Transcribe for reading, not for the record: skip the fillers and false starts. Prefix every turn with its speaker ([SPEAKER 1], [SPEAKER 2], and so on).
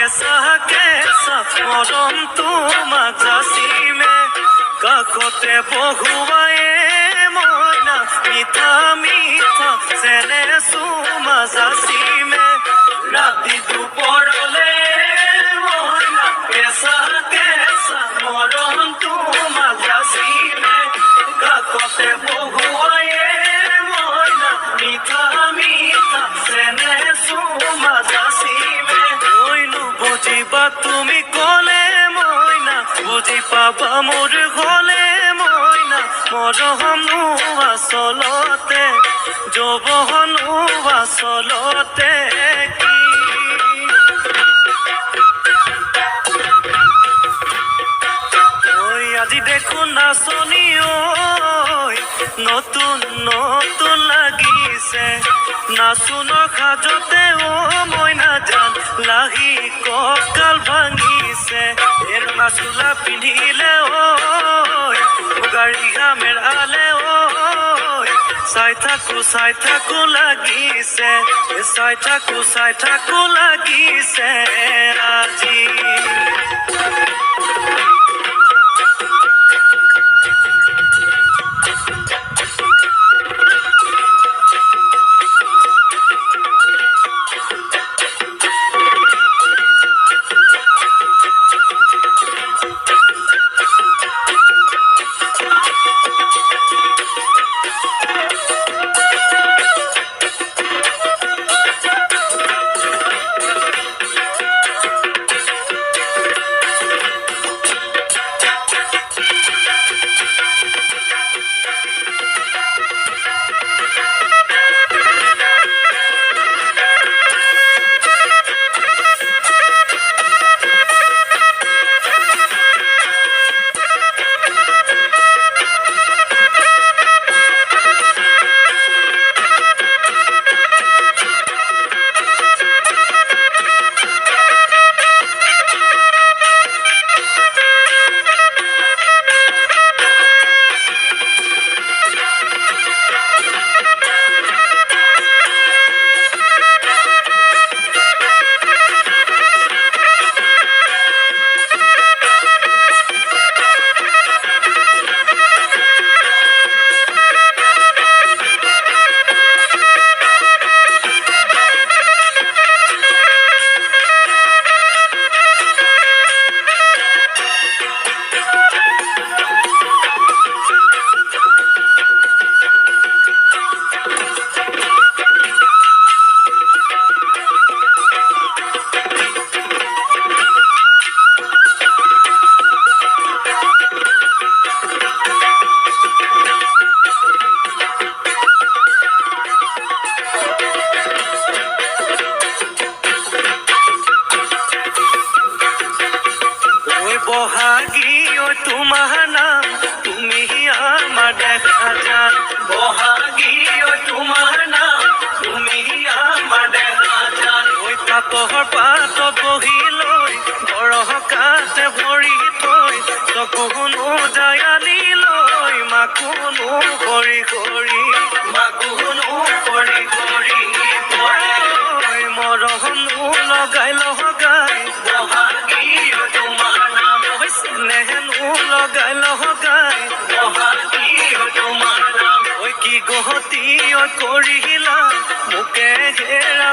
[SPEAKER 1] কেঁচা কেঁচা মৰম তোমাক যাচিমে কাষতে বহুৱায়ে মইনা মিঠা মিঠা যেনে চুমা যাচিমে ৰাতি দুপৰলে মইনা কেঁচা কেঁচা মৰম তোমাক যাচিমে কাষতে বহুৱায়ে মইনা মিঠা মিঠা যেনে চুমা যাচিমে বুজিবা তুমি কলে মইনা বুজি পাবা মোৰ ঘলে মইনা মৰমনো আচলতে যৌৱনো আচলতে কি ঐ আজি দেখোন নাচনি ঐ নতুন নতুন লাগিছে নাচোনৰ সাজতে মইনা জান লাহি কঁকাল ভাঙিছে ৰঙা চোলা পিন্ধিলে ঐ গাড়ী মেৰালে ঐ চাই থাকো লাগিছে চাই থাকো লাগিছে আজি বহাগী ঐ তোমাৰ নাম তুমি আমাৰ দেখা যান বহাগী ঐ তোমাৰ নাম তুমি আমাৰ দেখা যান ঐ পাতৰ পাত বহি লৈ বৰকাতে ভৰি থৈ চকুনো জায়ালি লৈ মাকুনো কৰি মৰমনো লগাই বহাগী তোমাৰ নেহেনো লগাই বহাগী তোমাৰ নাম ঐ কি গহতি কৰিলা মোকে হেৰা